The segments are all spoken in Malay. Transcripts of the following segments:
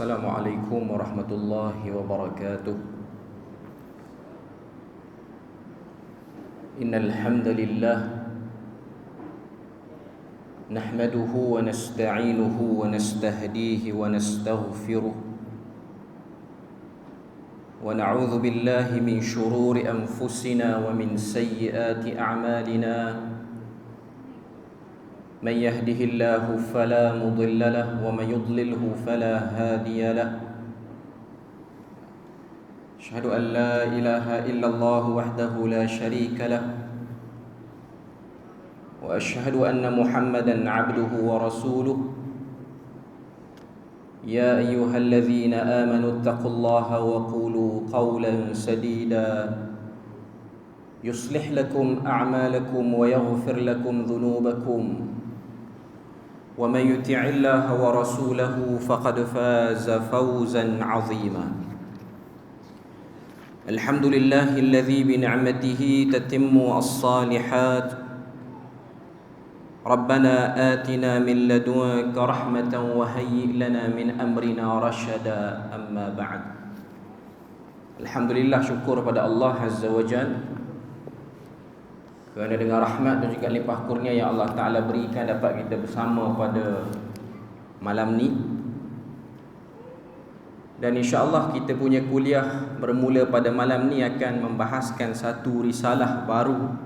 Assalamualaikum warahmatullahi wabarakatuh. Innal hamdalillah nahmaduhu wa nasta'inuhu wa nastahdihi wa nastaghfiruh wa na'udzu billahi min shururi anfusina wa min sayyiati a'malina. من يهده الله فلا مضل له ومن يضلله فلا هادي له. أشهد أن لا إله إلا الله وحده لا شريك له وأشهد أن محمدا عبده ورسوله. يا أيها الذين آمنوا اتقوا الله وقولوا قولا سديدا يصلح لكم أعمالكم ويغفر لكم ذنوبكم ومن يطع الله ورسوله فقد فاز فوزا عظيما. الحمد لله الذي بنعمته تتم الصالحات. ربنا آتنا من لدنك رحمة وهيئ لنا من أمرنا رشدا. أما بعد. Alhamdulillah, syukur pada Allah Azza wa Jalla kerana dengan rahmat dan juga limpah kurnia yang Allah Ta'ala berikan dapat kita bersama pada malam ni. Dan insya-Allah kita punya kuliah bermula pada malam ni akan membahaskan satu risalah baru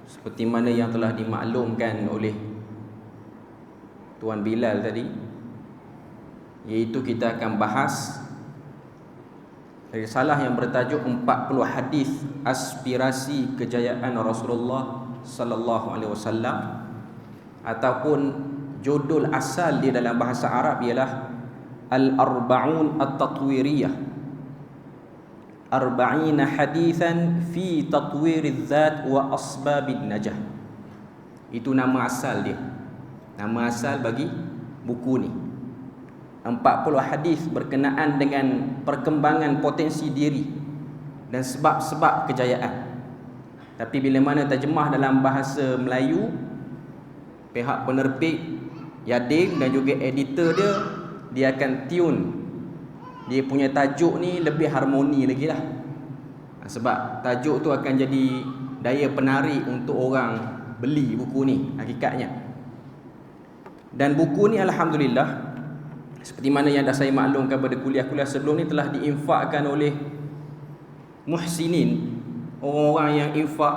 seperti mana yang telah dimaklumkan oleh Tuan Bilal tadi, iaitu kita akan bahas risalah yang bertajuk 40 hadis aspirasi kejayaan Rasulullah sallallahu alaihi wasallam, ataupun judul asal dia dalam bahasa Arab ialah Al-Arba'un At-Tatwiriyah, 40 hadithan fi tatwiriz zat wa asbabin najah. Itu nama asal dia, nama asal bagi buku ni. 40 hadis berkenaan dengan perkembangan potensi diri dan sebab-sebab kejayaan. Tapi bila mana terjemah dalam bahasa Melayu, pihak penerbit Yading dan juga editor dia akan tune dia punya tajuk ni lebih harmoni lagi lah. Sebab tajuk tu akan jadi daya penarik untuk orang beli buku ni hakikatnya. Dan buku ni alhamdulillah, seperti mana yang dah saya maklumkan pada kuliah-kuliah sebelum ni, telah diinfakkan oleh muhsinin, orang-orang yang infak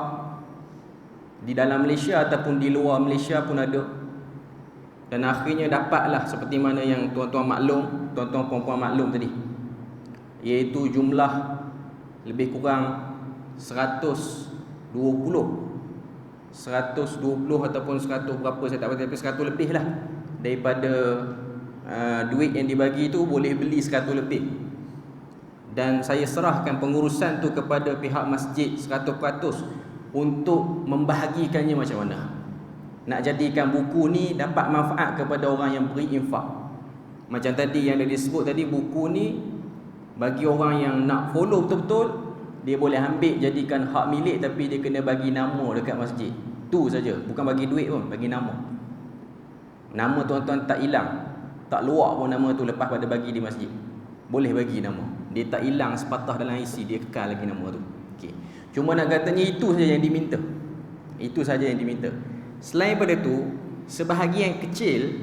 di dalam Malaysia ataupun di luar Malaysia pun ada. Dan akhirnya dapatlah seperti mana yang tuan-tuan maklum, tuan-tuan puan-puan maklum tadi, iaitu jumlah lebih kurang 120 ataupun 100 berapa saya tak tahu, tapi 100 lebih lah daripada duit yang dibagi tu boleh beli 100 lebih. Dan saya serahkan pengurusan tu kepada pihak masjid 100% untuk membahagikannya macam mana nak jadikan buku ni dapat manfaat kepada orang yang beri infak. Macam tadi yang dah disebut tadi, buku ni bagi orang yang nak follow betul-betul, dia boleh ambil jadikan hak milik, tapi dia kena bagi nama dekat masjid. Tu saja, bukan bagi duit pun, bagi nama. Nama tuan-tuan tak hilang, tak luar pun nama tu lepas pada bagi di masjid. Boleh bagi nama, dia tak hilang sepatah dalam isi, dia kekal lagi nama tu. Okey. Cuma nak katanya itu saja yang diminta. Itu saja yang diminta. Selain pada tu, sebahagian kecil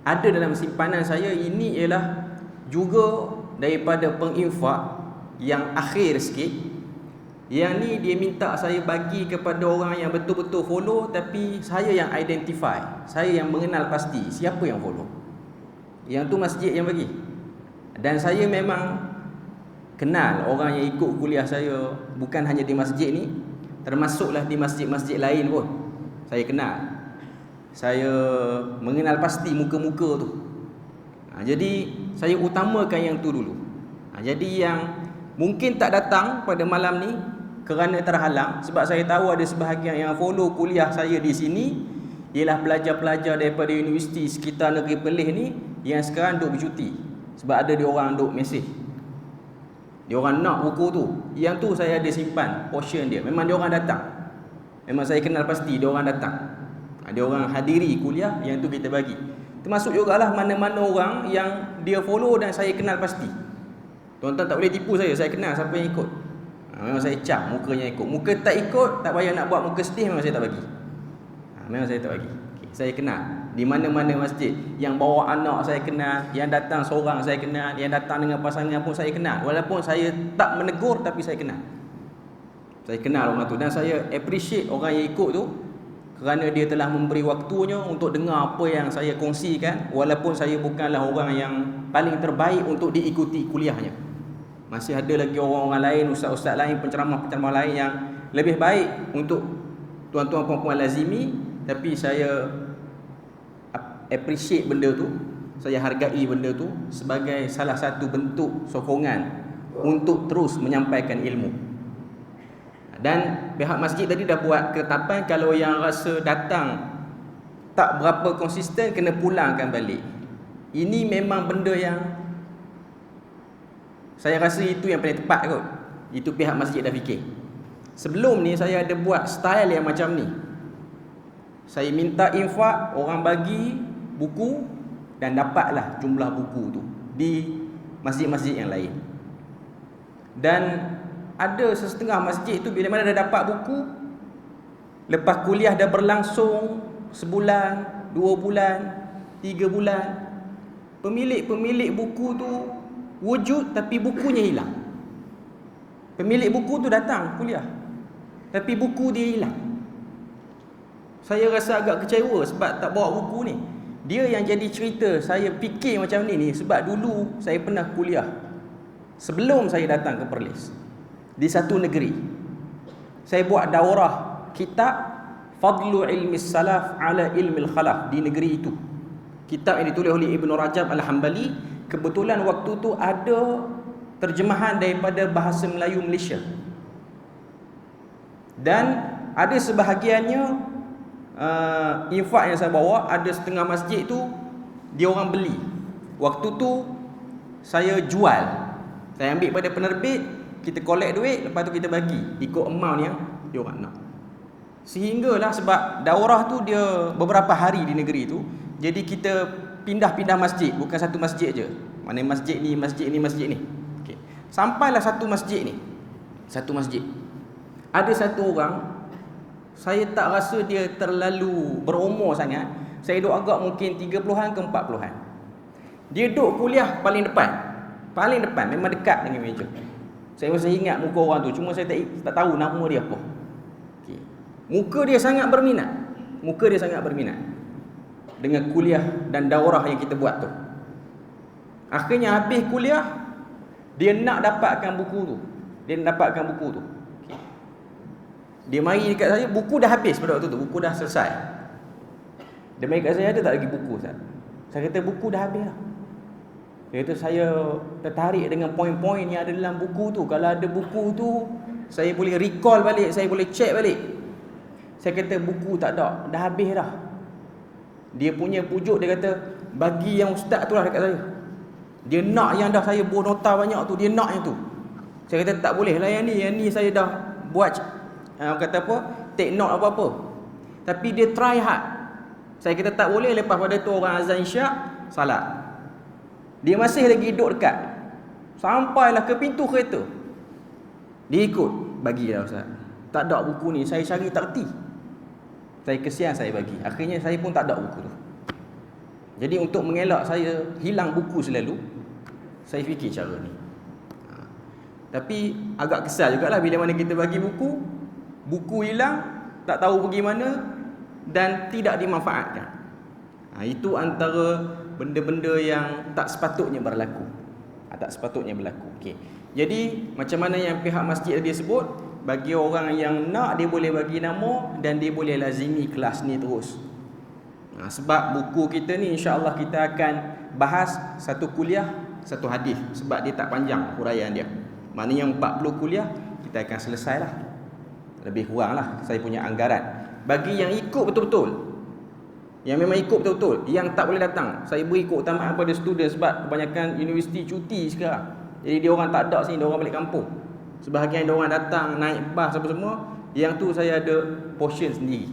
ada dalam simpanan saya ini ialah juga daripada penginfak yang akhir sikit. Yang ni dia minta saya bagi kepada orang yang betul-betul follow, tapi saya yang identify, saya yang mengenal pasti siapa yang follow. Yang tu masjid yang bagi. Dan saya memang kenal orang yang ikut kuliah saya, bukan hanya di masjid ni, termasuklah di masjid-masjid lain pun saya kenal. Saya mengenal pasti muka-muka tu. Jadi saya utamakan yang tu dulu. Jadi yang mungkin tak datang pada malam ni kerana terhalang, sebab saya tahu ada sebahagian yang follow kuliah saya di sini ialah pelajar-pelajar daripada universiti sekitar negeri Perlis ni yang sekarang duk bercuti. Sebab ada dia orang duk mesej, dia orang nak buku tu. Yang tu saya ada simpan portion dia. Memang dia orang datang, memang saya kenal pasti dia orang datang. Ada orang hadiri kuliah, yang tu kita bagi. Termasuk jugalah mana-mana orang yang dia follow dan saya kenal pasti. Tuan-tuan tak boleh tipu saya kenal siapa yang ikut. Memang saya cap mukanya ikut. Muka tak ikut, tak payah nak buat muka sedih, memang saya tak bagi. Memang saya tak bagi. Saya kenal di mana-mana masjid. Yang bawa anak saya kenal, yang datang seorang saya kenal, yang datang dengan pasangan pun saya kenal. Walaupun saya tak menegur, tapi saya kenal. Saya kenal orang tu dan saya appreciate orang yang ikut tu kerana dia telah memberi waktunya untuk dengar apa yang saya kongsikan, walaupun saya bukanlah orang yang paling terbaik untuk diikuti kuliahnya. Masih ada lagi orang-orang lain, ustaz-ustaz lain, penceramah-penceramah lain yang lebih baik untuk tuan-tuan puan-puan lazimi, tapi saya appreciate benda tu, saya hargai benda tu sebagai salah satu bentuk sokongan untuk terus menyampaikan ilmu. Dan pihak masjid tadi dah buat ketetapan kalau yang rasa datang tak berapa konsisten kena pulangkan balik. Ini memang benda yang saya rasa itu yang paling tepat kot. Itu pihak masjid dah fikir. Sebelum ni saya ada buat style yang macam ni. Saya minta infak, orang bagi buku dan dapatlah jumlah buku tu di masjid-masjid yang lain. Dan ada setengah masjid tu bila mana dah dapat buku, lepas kuliah dah berlangsung sebulan, 2 bulan, 3 bulan, pemilik buku tu wujud tapi bukunya hilang. Pemilik buku tu datang kuliah tapi buku dia hilang. Saya rasa agak kecewa sebab tak bawa buku ni. Dia yang jadi cerita saya fikir macam ni sebab dulu saya pernah kuliah sebelum saya datang ke Perlis di satu negeri. Saya buat daurah kitab Fadlu Ilmi Salaf ala Ilmi Khalaf di negeri itu. Kitab yang ditulis oleh Ibn Rajab Al-Hambali. Kebetulan waktu tu ada terjemahan daripada bahasa Melayu Malaysia. Dan ada sebahagiannya infak yang saya bawa, ada setengah masjid tu dia orang beli. Waktu tu saya jual. Saya ambil pada penerbit, kita collect duit, lepas tu kita bagi ikut amount yang dia orang nak. Sehinggalah sebab daurah tu dia beberapa hari di negeri tu, jadi kita pindah-pindah masjid, bukan satu masjid je. Mana masjid ni, masjid ni, masjid ni. Okey. Sampailah satu masjid ni. Satu masjid. Ada satu orang, saya tak rasa dia terlalu berumur sangat. Saya duduk agak mungkin 30-an ke 40-an. Dia duduk kuliah paling depan. Paling depan, memang dekat dengan meja. Saya masih ingat muka orang tu, cuma saya tak tahu nama dia apa. Okay. Muka dia sangat berminat. Muka dia sangat berminat dengan kuliah dan daurah yang kita buat tu. Akhirnya habis kuliah, dia nak dapatkan buku tu. Dia nak dapatkan buku tu. Okay. Dia mari dekat saya, buku dah habis pada waktu tu, buku dah selesai. Dia mari dekat saya, ada tak lagi buku Ustaz? Saya kata buku dah habis lah. Dia kata saya tertarik dengan poin-poin yang ada dalam buku tu. Kalau ada buku tu, saya boleh recall balik, saya boleh check balik. Saya kata buku tak ada, dah habis dah. Dia punya pujuk, dia kata bagi yang ustaz tu lah dekat saya. Dia nak yang dah saya buat nota banyak tu, dia nak yang tu. Saya kata tak boleh lah yang ni saya dah buat kata apa, take note apa-apa. Tapi dia try hard. Saya kata tak boleh, lepas pada tu orang azan isyak, salat. Dia masih lagi duduk dekat. Sampailah ke pintu kereta. Dia ikut. Bagilah Ustaz. Tak ada buku ni, saya cari tak reti. Saya kesian, saya bagi. Akhirnya saya pun tak ada buku tu. Jadi untuk mengelak saya hilang buku selalu, saya fikir cara ni. Tapi agak kesal jugalah bila mana kita bagi buku, buku hilang, tak tahu pergi mana dan tidak dimanfaatkan. Itu antara benda-benda yang tak sepatutnya berlaku. Tak sepatutnya berlaku. Okey. Jadi macam mana yang pihak masjid dia sebut, bagi orang yang nak dia boleh bagi nama dan dia boleh lazimi kelas ni terus. Sebab buku kita ni insya-Allah kita akan bahas satu kuliah, satu hadis sebab dia tak panjang huraian dia. Maknanya 40 kuliah kita akan selesailah. Lebih kuranglah saya punya anggaran. Bagi yang ikut betul-betul, yang memang ikut betul-betul, yang tak boleh datang, saya beri keutamaan pada student sebab kebanyakan universiti cuti sekarang. Jadi dia orang tak ada sini, dia orang balik kampung. Sebahagian dia orang datang naik bas apa semua, yang tu saya ada portion sendiri.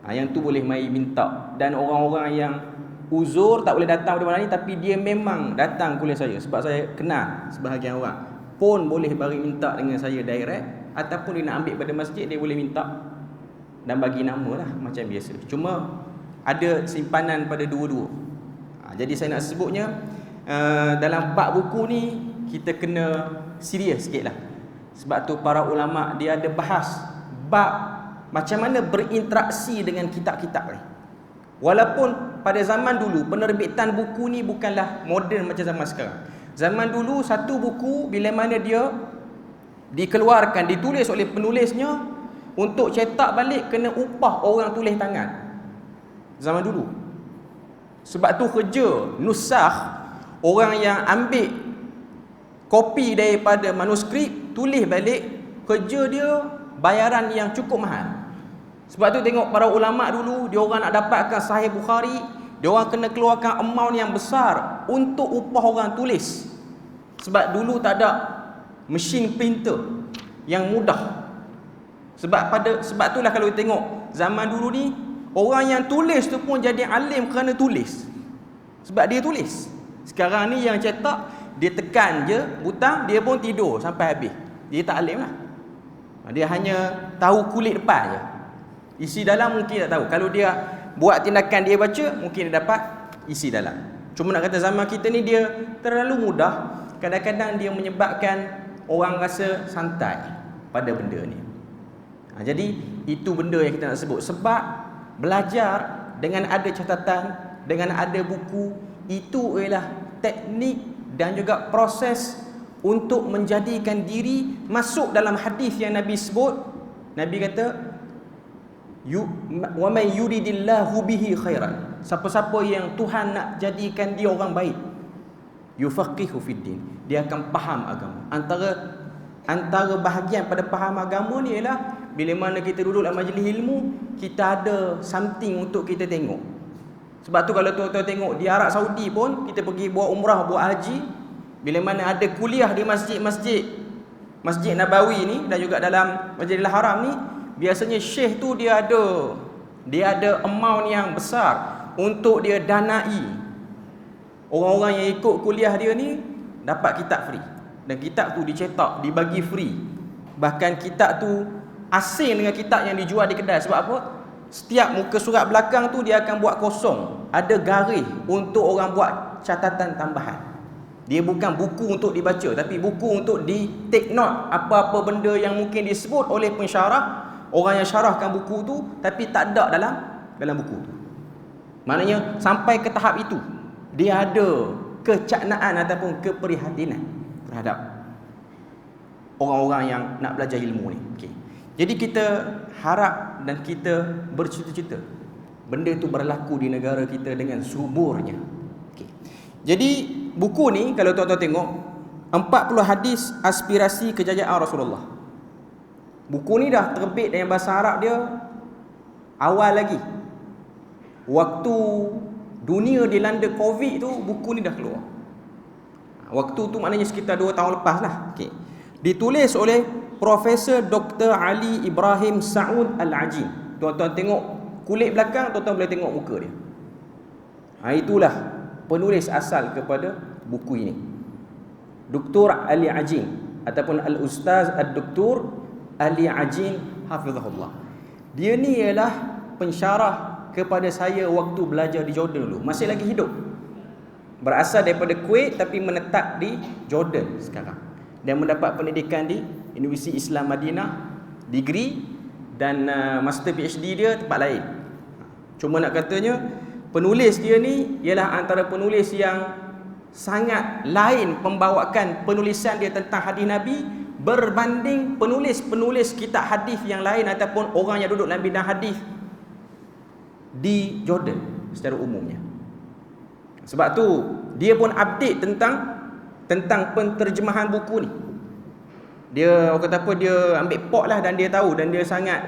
Yang tu boleh mai minta. Dan orang-orang yang uzur, tak boleh datang pada malam ni, tapi dia memang datang kuliah saya sebab saya kenal sebahagian orang, pun boleh bagi minta dengan saya direct, ataupun dia nak ambil pada masjid, dia boleh minta dan bagi nama lah macam biasa. Cuma ada simpanan pada dua-dua. Jadi saya nak sebutnya, dalam bab buku ni kita kena serius sikit lah. Sebab tu para ulama' dia ada bahas bab macam mana berinteraksi dengan kitab-kitab ni. Walaupun pada zaman dulu penerbitan buku ni bukanlah moden macam zaman sekarang. Zaman dulu satu buku bila mana dia dikeluarkan, ditulis oleh penulisnya, untuk cetak balik kena upah orang tulis tangan. Zaman dulu. Sebab tu kerja nusakh, orang yang ambil kopi daripada manuskrip, tulis balik, kerja dia bayaran yang cukup mahal. Sebab tu tengok para ulama' dulu, dia orang nak dapatkan Sahih Bukhari, dia orang kena keluarkan amount yang besar untuk upah orang tulis. Sebab dulu tak ada mesin printer yang mudah. Sebab itulah kalau kita tengok zaman dulu ni, orang yang tulis tu pun jadi alim kerana tulis. Sebab dia tulis. Sekarang ni yang cetak, dia tekan je butang, dia pun tidur sampai habis. Dia tak alim lah. Dia hanya tahu kulit depan je. Isi dalam mungkin tak tahu. Kalau dia buat tindakan dia baca, mungkin dia dapat isi dalam. Cuma nak kata zaman kita ni dia terlalu mudah. Kadang-kadang dia menyebabkan orang rasa santai pada benda ni. Jadi itu benda yang kita nak sebut. Sebab belajar dengan ada catatan, dengan ada buku, itu ialah teknik dan juga proses untuk menjadikan diri masuk dalam hadis yang Nabi sebut. Nabi kata, wa may yuridillahu bihi khairan, siapa-siapa yang Tuhan nak jadikan dia orang baik, yufaqihu fiddin, dia akan faham agama. Antara bahagian pada faham agama ni ialah bila mana kita duduk dalam majlis ilmu, kita ada something untuk kita tengok. Sebab tu kalau tuan-tuan tengok di Arab Saudi pun, kita pergi buat umrah, buat haji, bila mana ada kuliah di Masjid Nabawi ni dan juga dalam Masjidil Haram ni, biasanya syekh tu dia ada amount yang besar untuk dia danai orang-orang yang ikut kuliah dia ni dapat kitab free. Dan kitab tu dicetak, dibagi free. Bahkan kitab tu asing dengan kitab yang dijual di kedai. Sebab apa? Setiap muka surat belakang tu dia akan buat kosong, ada garis untuk orang buat catatan tambahan. Dia bukan buku untuk dibaca, tapi buku untuk di take note apa-apa benda yang mungkin disebut oleh pensyarah, orang yang syarahkan buku tu, tapi tak ada dalam buku tu. Maknanya sampai ke tahap itu, dia ada kecaknaan ataupun keprihatinan terhadap orang-orang yang nak belajar ilmu ni. Okay. Jadi kita harap dan kita bercita-cita benda itu berlaku di negara kita dengan suburnya. Okay. Jadi buku ni kalau tuan-tuan tengok, 40 hadis aspirasi kejayaan Rasulullah. Buku ni dah terbit dengan bahasa Arab dia awal lagi. Waktu dunia dilanda Covid tu, buku ni dah keluar. Waktu tu maknanya sekitar 2 tahun lepas lah. Okay. Ditulis oleh Profesor Dr. Ali Ibrahim Saud Al-Ajin. Tuan-tuan tengok kulit belakang, tuan-tuan boleh tengok muka dia. Itulah penulis asal kepada buku ini, Dr. Ali Ajin ataupun Al-Ustaz Ad-Dr. Ali Ajin hafizahullah. Dia ni ialah pensyarah kepada saya waktu belajar di Jordan dulu, masih lagi hidup. Berasal daripada Kuwait tapi menetap di Jordan sekarang, dan mendapat pendidikan di Universiti Islam Madinah, degree dan master PhD dia tempat lain. Cuma nak katanya penulis dia ni ialah antara penulis yang sangat lain pembawakan penulisan dia tentang hadis Nabi berbanding penulis-penulis kitab hadis yang lain ataupun orang yang duduk dalam bidang hadis di Jordan secara umumnya. Sebab tu dia pun update tentang penterjemahan buku ni. Dia kata apa, dia ambil pot lah, dan dia tahu dan dia sangat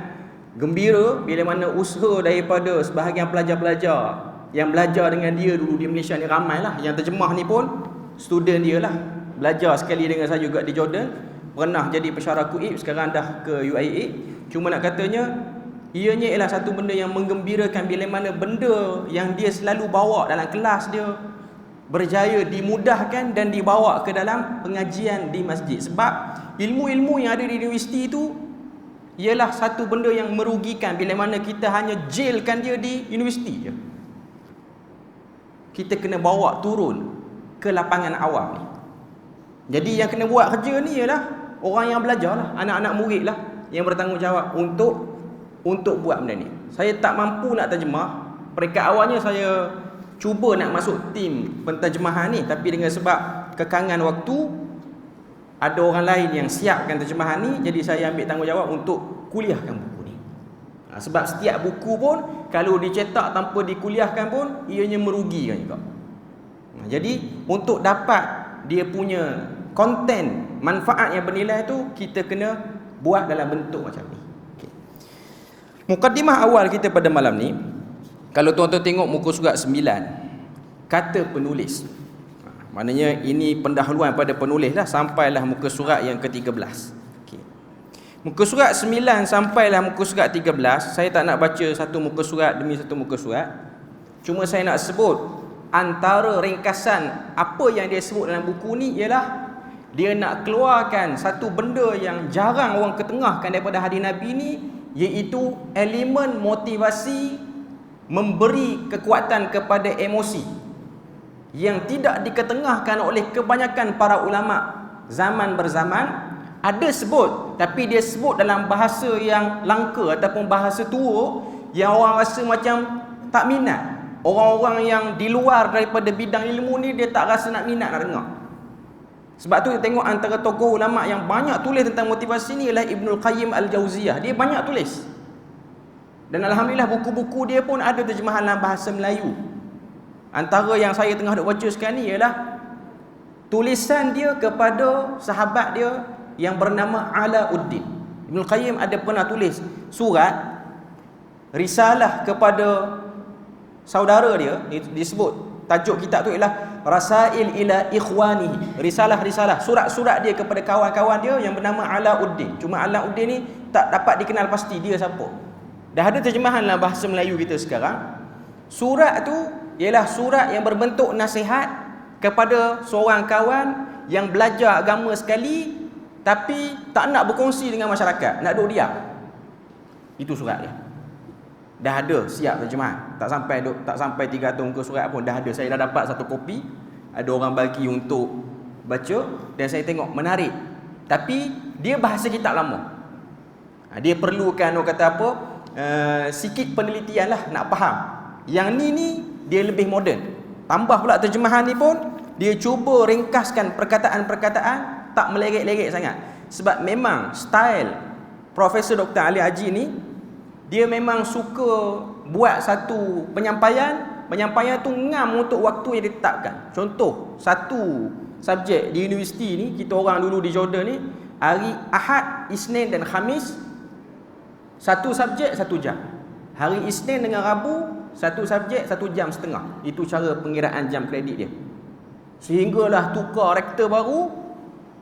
gembira bila mana usaha daripada sebahagian pelajar-pelajar yang belajar dengan dia dulu di Malaysia ni, ramai lah yang terjemah ni pun student dia lah, belajar sekali dengan saya juga di Jordan, pernah jadi pensyarah QIB, sekarang dah ke UIA. Cuma nak katanya Ianya ialah satu benda yang menggembirakan bila mana benda yang dia selalu bawa dalam kelas dia berjaya dimudahkan dan dibawa ke dalam pengajian di masjid. Sebab ilmu-ilmu yang ada di universiti itu ialah satu benda yang merugikan bila mana kita hanya jailkan dia di universiti je. Kita kena bawa turun ke lapangan awam ni. Jadi yang kena buat kerja ni ialah orang yang belajar lah, anak-anak murid lah yang bertanggungjawab untuk buat benda ni. Saya tak mampu nak terjemah. Peringkat awalnya saya cuba nak masuk tim penterjemahan ni, tapi dengan sebab kekangan waktu, ada orang lain yang siapkan terjemahan ni, jadi saya ambil tanggungjawab untuk kuliahkan buku ni. Sebab setiap buku pun kalau dicetak tanpa dikuliahkan pun ianya merugikan juga. Jadi untuk dapat dia punya konten, manfaat yang bernilai tu, kita kena buat dalam bentuk macam ni. Mukaddimah awal kita pada malam ni, kalau tuan-tuan tengok muka surat 9, kata penulis. Maknanya ini pendahuluan pada penulis lah, sampailah muka surat yang ke-13. Muka surat 9 sampailah muka surat 13. Saya tak nak baca satu muka surat demi satu muka surat. Cuma saya nak sebut antara ringkasan apa yang dia sebut dalam buku ni ialah dia nak keluarkan satu benda yang jarang orang ketengahkan daripada hadis Nabi ni, iaitu elemen motivasi memberi kekuatan kepada emosi yang tidak diketengahkan oleh kebanyakan para ulama zaman berzaman. Ada sebut, tapi dia sebut dalam bahasa yang langka ataupun bahasa tua yang orang rasa macam tak minat. Orang-orang yang di luar daripada bidang ilmu ni dia tak rasa nak minat nak dengar. Sebab tu kita tengok antara tokoh ulama yang banyak tulis tentang motivasi ni ialah Ibnul Qayyim Al-Jauziyah. Dia banyak tulis. Dan alhamdulillah buku-buku dia pun ada terjemahan dalam bahasa Melayu. Antara yang saya tengah duk baca sekarang ni ialah tulisan dia kepada sahabat dia yang bernama Alauddin. Ibnul Qayyim ada pernah tulis surat risalah kepada saudara dia, disebut tajuk kitab tu ialah Rasail ila Ikhwanihi, risalah-risalah, surat-surat dia kepada kawan-kawan dia yang bernama Alauddin. Cuma Alauddin ni tak dapat dikenal pasti dia siapa. Dah ada terjemahan dalam bahasa Melayu kita sekarang. Surat tu ialah surat yang berbentuk nasihat kepada seorang kawan yang belajar agama sekali tapi tak nak berkongsi dengan masyarakat, nak duduk diam. Itu surat dia. Dah ada siap terjemahan. Tak sampai 300 muka surat pun dah ada. Saya dah dapat satu kopi. Ada orang bagi untuk baca dan saya tengok menarik. Tapi dia bahasa kitab lama. Dia perlukan orang kata apa? Sikit penelitian lah nak faham. Yang ni dia lebih moden. Tambah pula terjemahan ni pun dia cuba ringkaskan perkataan-perkataan, tak melerek-lerek sangat. Sebab memang style Profesor Dr. Ali Haji ni, dia memang suka buat satu penyampaian tu ngam untuk waktu yang ditetapkan. Contoh, satu subjek di universiti ni, kita orang dulu di Jordan ni, hari Ahad, Isnin dan Khamis, satu subjek 1 jam. Hari Isnin dengan Rabu, satu subjek 1 jam setengah. Itu cara pengiraan jam kredit dia. Sehinggalah tukar rektor baru,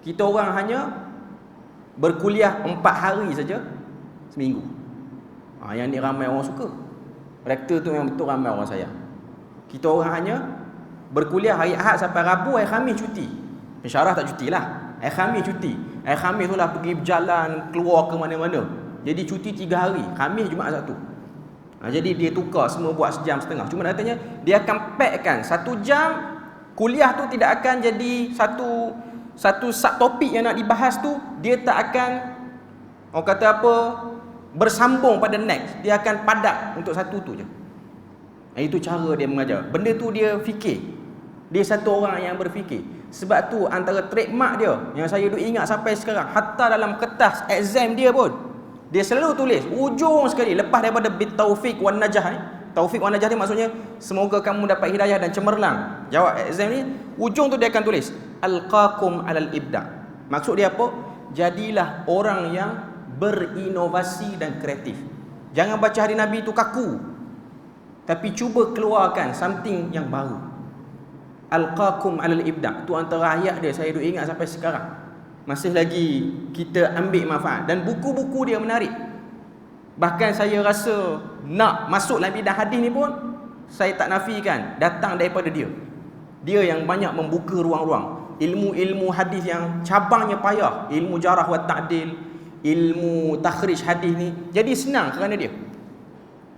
kita orang hanya berkuliah 4 hari saja seminggu. Yang ni ramai orang suka. Rektor tu memang betul ramai orang sayang. Kita orang hanya berkuliah hari Ahad sampai Rabu, hari Khamis cuti. Pensyarah tak cutilah. Hari Khamis cuti. Hari Khamis tu lah pergi berjalan, keluar ke mana-mana. Jadi cuti 3 hari. Khamis, Jumaat, Sabtu. Jadi dia tukar semua buat 1 jam setengah. Cuma katanya dia akan packkan 1 jam. Kuliah tu tidak akan jadi satu subtopik yang nak dibahas tu. Dia tak akan, orang kata apa, bersambung pada next. Dia akan padat untuk satu tu je. Itu cara dia mengajar. Benda tu dia fikir. Dia satu orang yang berfikir. Sebab tu antara trademark dia yang saya duk ingat sampai sekarang, hatta dalam kertas exam dia pun, dia selalu tulis ujung sekali lepas daripada bitaufiq wan najah ni. Taufik wan najah ni maksudnya semoga kamu dapat hidayah dan cemerlang. Jawab exam ni, ujung tu dia akan tulis alqakum alal ibda. Maksud dia apa? Jadilah orang yang berinovasi dan kreatif. Jangan baca hadis Nabi tu kaku, tapi cuba keluarkan something yang baru. Alqakum alal ibda. Tu antara ayat dia saya duk ingat sampai sekarang. Masih lagi kita ambil manfaat. Dan buku-buku dia menarik. Bahkan saya rasa nak masuk dalam bidang hadis ni pun saya tak nafikan datang daripada dia. Dia yang banyak membuka ruang-ruang ilmu-ilmu hadis yang cabangnya payah, ilmu jarah wa ta'dil, ilmu takhrij hadis ni jadi senang kerana dia.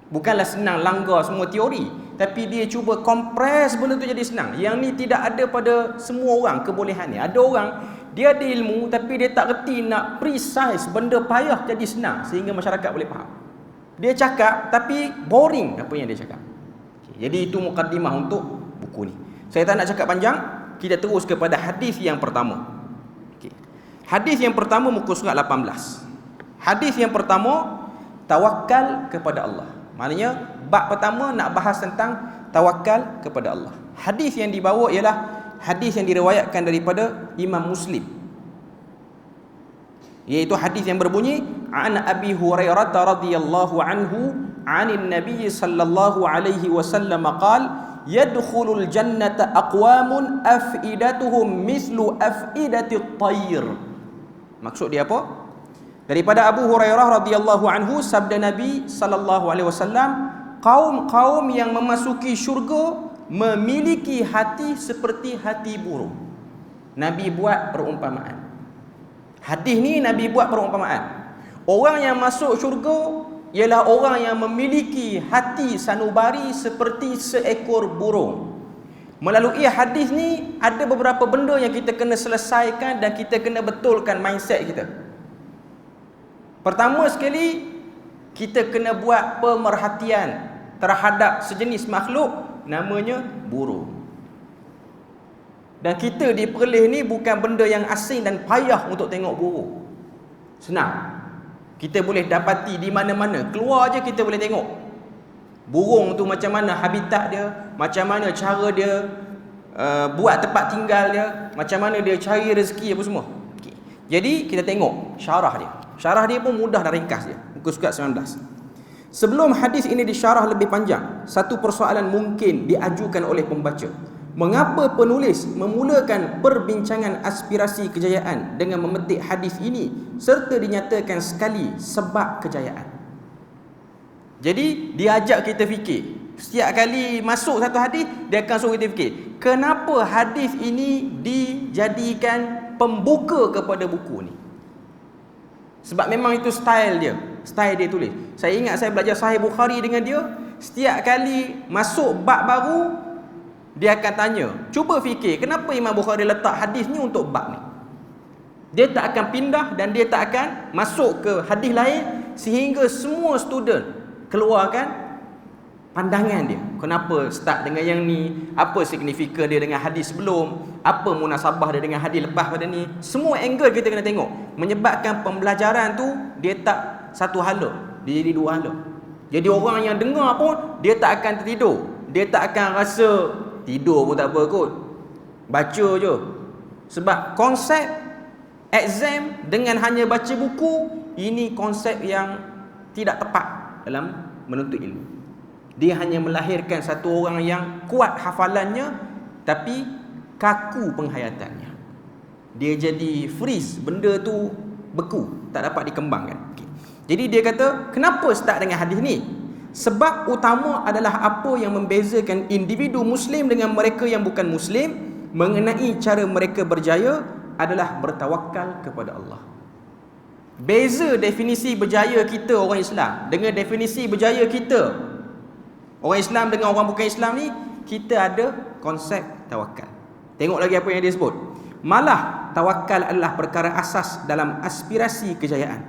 Bukanlah senang langgar semua teori, tapi dia cuba kompres benda tu jadi senang. Yang ni tidak ada pada semua orang kebolehan ni. Ada orang dia ada ilmu tapi dia tak reti nak precise benda payah jadi senang sehingga masyarakat boleh faham. Dia cakap tapi boring apa yang dia cakap. Jadi itu mukaddimah untuk buku ni. Saya tak nak cakap panjang, kita terus kepada hadis yang pertama. Hadis yang pertama muka surat 18. Hadis yang pertama, tawakal kepada Allah. Maknanya bab pertama nak bahas tentang tawakal kepada Allah. Hadis yang dibawa ialah hadis yang diriwayatkan daripada Imam Muslim, iaitu hadis yang berbunyi an Abi Hurairah radhiyallahu anhu anin Nabi sallallahu alaihi wasallam qala yadkhulul jannata aqwamun afidatuhum mithlu afidatit tayr. Maksud dia apa? Daripada Abu Hurairah radhiyallahu anhu, sabda Nabi sallallahu alaihi wasallam, kaum-kaum yang memasuki syurga memiliki hati seperti hati burung. Nabi buat perumpamaan. Hadis ni Nabi buat perumpamaan. Orang yang masuk syurga ialah orang yang memiliki hati sanubari seperti seekor burung. Melalui hadis ni ada beberapa benda yang kita kena selesaikan dan kita kena betulkan mindset kita. Pertama sekali, kita kena buat pemerhatian terhadap sejenis makhluk namanya burung. Dan kita di Perlis ni bukan benda yang asing dan payah untuk tengok burung. Senang. Kita boleh dapati di mana-mana. Keluar je kita boleh tengok burung tu macam mana habitat dia, macam mana cara dia buat tempat tinggal dia, macam mana dia cari rezeki apa semua. Okay. Jadi kita tengok syarah dia. Syarah dia pun mudah dan ringkas dia. Muka surat 19. Sebelum hadis ini disyarah lebih panjang, satu persoalan mungkin diajukan oleh pembaca. Mengapa penulis memulakan perbincangan aspirasi kejayaan dengan memetik hadis ini serta dinyatakan sekali sebab kejayaan? Jadi dia ajak kita fikir. Setiap kali masuk satu hadis, dia akan suruh kita fikir, kenapa hadis ini dijadikan pembuka kepada buku ni? Sebab memang itu style dia. Style dia tulis. Saya ingat saya belajar Sahih Bukhari dengan dia, setiap kali masuk bab baru, dia akan tanya, cuba fikir kenapa Imam Bukhari letak hadis ni untuk bab ni. Dia tak akan pindah dan dia tak akan masuk ke hadis lain sehingga semua student keluarkan pandangan dia. Kenapa start dengan yang ni? Apa signifikan dia dengan hadis sebelum? Apa munasabah dia dengan hadis lepas pada ni? Semua angle kita kena tengok. Menyebabkan pembelajaran tu dia tak satu hala, dia jadi dua hala. Jadi orang yang dengar pun dia tak akan tertidur. Dia tak akan rasa tidur pun tak apa kot, baca je. Sebab konsep exam dengan hanya baca buku, ini konsep yang tidak tepat dalam menuntut ilmu. Dia hanya melahirkan satu orang yang kuat hafalannya tapi kaku penghayatannya. Dia jadi freeze, benda tu beku, tak dapat dikembangkan. Okay. Jadi dia kata, kenapa start dengan hadis ni? Sebab utama adalah apa yang membezakan individu Muslim dengan mereka yang bukan Muslim mengenai cara mereka berjaya adalah bertawakal kepada Allah. Beza definisi berjaya kita orang Islam dengan definisi berjaya kita orang Islam dengan orang bukan Islam ni, kita ada konsep tawakal. Tengok lagi apa yang dia sebut. Malah tawakal adalah perkara asas dalam aspirasi kejayaan.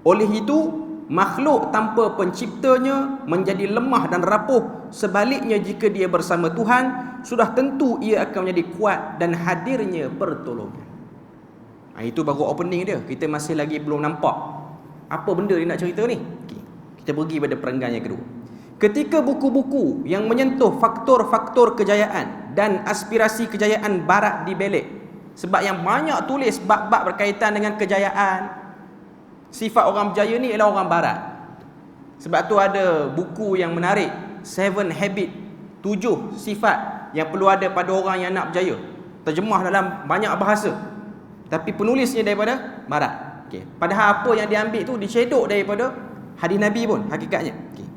Oleh itu, makhluk tanpa penciptanya menjadi lemah dan rapuh. Sebaliknya, jika dia bersama Tuhan, sudah tentu ia akan menjadi kuat dan hadirnya pertolongan. Itu baru opening dia. Kita masih lagi belum nampak apa benda dia nak cerita ni. Okay. Kita pergi pada perenggan yang kedua. Ketika buku-buku yang menyentuh faktor-faktor kejayaan dan aspirasi kejayaan barat dibelik, sebab yang banyak tulis bab-bab berkaitan dengan kejayaan, sifat orang berjaya ni ialah orang barat. Sebab tu ada buku yang menarik, 7 Habit, 7 sifat yang perlu ada pada orang yang nak berjaya. Terjemah dalam banyak bahasa, tapi penulisnya daripada barat. Okay. Padahal apa yang diambil tu dicedok daripada Hadis Nabi pun hakikatnya. Okay.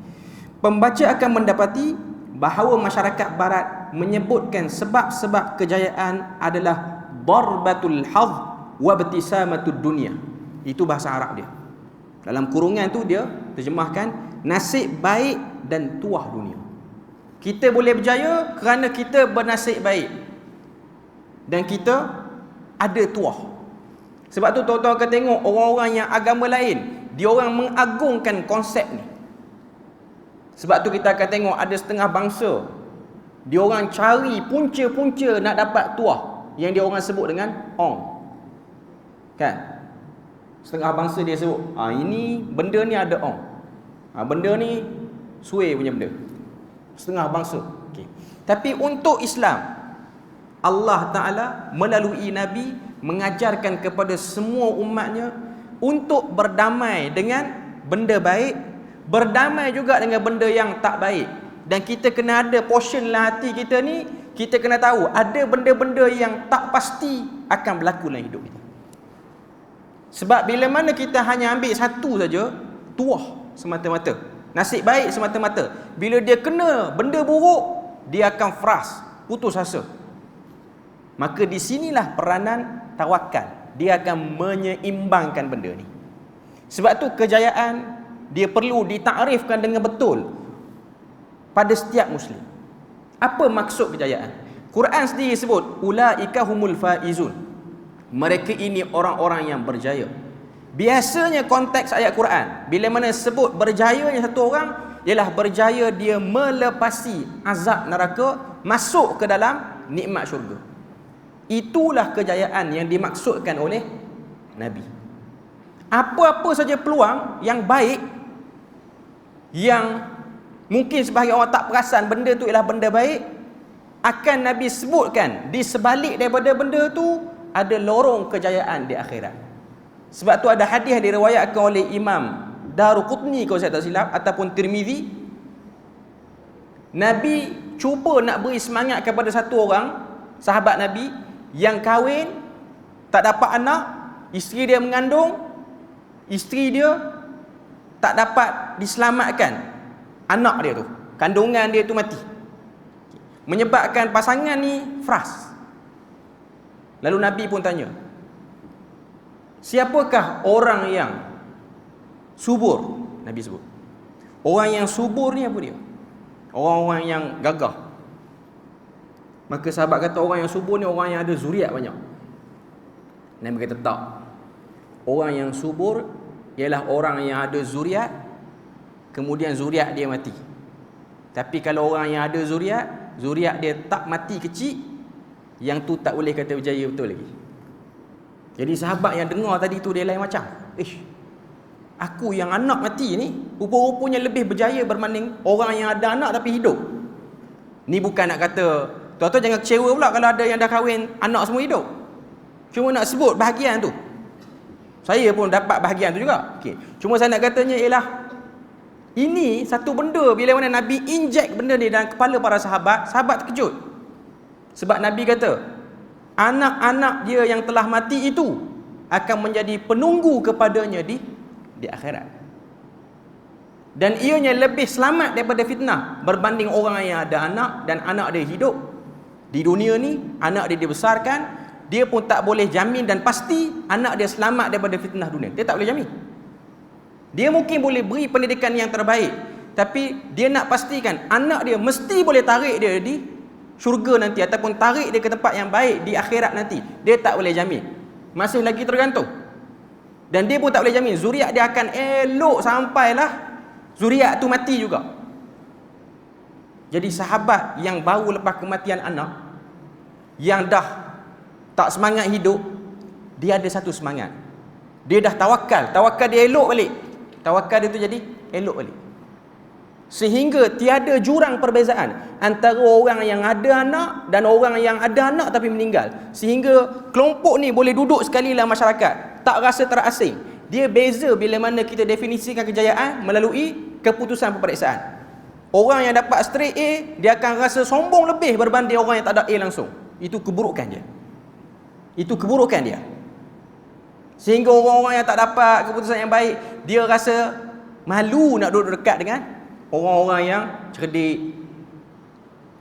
Pembaca akan mendapati bahawa masyarakat barat menyebutkan sebab-sebab kejayaan adalah darbatul hadh wa ibtisamatud dunya. Itu bahasa Arab dia. Dalam kurungan tu dia terjemahkan nasib baik dan tuah dunia. Kita boleh berjaya kerana kita bernasib baik dan kita ada tuah. Sebab tu tuan-tuan akan tengok orang-orang yang agama lain, dia orang mengagungkan konsep ni. Sebab tu kita akan tengok ada setengah bangsa, dia orang cari punca-punca nak dapat tuah yang dia orang sebut dengan ong. Kan? Setengah bangsa dia sebut, ini benda ni ada ong. Benda ni suai punya benda. Setengah bangsa. Okay. Tapi untuk Islam, Allah Ta'ala melalui Nabi mengajarkan kepada semua umatnya untuk berdamai dengan benda baik, berdamai juga dengan benda yang tak baik. Dan kita kena ada portion dalam hati kita ni, kita kena tahu ada benda-benda yang tak pasti akan berlaku dalam hidup kita. Sebab bila mana kita hanya ambil satu saja, tuah semata-mata, nasib baik semata-mata, bila dia kena benda buruk, dia akan frust, putus asa. Maka di sinilah peranan tawakal. Dia akan menyeimbangkan benda ni. Sebab tu kejayaan dia perlu ditakrifkan dengan betul pada setiap Muslim. Apa maksud kejayaan? Quran sendiri sebut ulaika humul faizun. Mereka ini orang-orang yang berjaya. Biasanya konteks ayat Quran bila mana sebut berjayanya satu orang, ialah berjaya dia melepasi azab neraka, masuk ke dalam nikmat syurga. Itulah kejayaan yang dimaksudkan oleh Nabi. Apa-apa saja peluang yang baik, yang mungkin sebahagian orang tak perasan benda tu ialah benda baik, akan Nabi sebutkan di sebalik daripada benda tu ada lorong kejayaan di akhirat. Sebab tu ada hadis diriwayatkan oleh Imam Daruqutni kalau saya tak silap, ataupun Tirmizi. Nabi cuba nak beri semangat kepada satu orang sahabat Nabi yang kahwin, tak dapat anak, isteri dia mengandung, isteri dia tak dapat diselamatkan anak dia tu, kandungan dia tu mati, menyebabkan pasangan ni frust. Lalu Nabi pun tanya, siapakah orang yang subur? Nabi sebut, orang yang subur ni apa dia? Orang-orang yang gagah. Maka sahabat kata orang yang subur ni orang yang ada zuriat banyak. Nabi kata tak. Orang yang subur ialah orang yang ada zuriat, kemudian zuriat dia mati. Tapi kalau orang yang ada zuriat dia tak mati kecil, yang tu tak boleh kata berjaya betul lagi. Jadi sahabat yang dengar tadi tu dia lain macam, aku yang anak mati ni rupa-rupanya lebih berjaya berbanding orang yang ada anak tapi hidup. Ni bukan nak kata tuan-tuan jangan kecewa pula kalau ada yang dah kahwin anak semua hidup. Cuma nak sebut bahagian tu. Saya pun dapat bahagian tu juga. Okay. Cuma saya nak katanya ialah ini satu benda bila mana Nabi inject benda ni dalam kepala para sahabat, sahabat terkejut. Sebab Nabi kata, anak-anak dia yang telah mati itu akan menjadi penunggu kepadanya di akhirat. Dan ianya lebih selamat daripada fitnah berbanding orang yang ada anak dan anak dia hidup di dunia ni, anak dia dibesarkan, dia pun tak boleh jamin dan pasti anak dia selamat daripada fitnah dunia. Dia tak boleh jamin. Dia mungkin boleh beri pendidikan yang terbaik, tapi dia nak pastikan anak dia mesti boleh tarik dia di syurga nanti, ataupun tarik dia ke tempat yang baik di akhirat nanti. Dia tak boleh jamin. Masih lagi tergantung. Dan dia pun tak boleh jamin zuriat dia akan elok sampailah zuriat tu mati juga. Jadi sahabat yang baru lepas kematian anak, yang dah tak semangat hidup, dia ada satu semangat. Dia dah tawakal. Tawakal dia elok balik. Tawakal dia tu jadi elok balik. Sehingga tiada jurang perbezaan antara orang yang ada anak dan orang yang ada anak tapi meninggal. Sehingga kelompok ni boleh duduk sekali dalam masyarakat, tak rasa terasing. Dia beza bila mana kita definisikan kejayaan melalui keputusan peperiksaan. Orang yang dapat straight A, dia akan rasa sombong lebih berbanding orang yang tak ada A langsung. Itu keburukan dia. Itu keburukan dia. Sehingga orang-orang yang tak dapat keputusan yang baik, dia rasa Malu nak duduk dekat dengan orang-orang yang cerdik.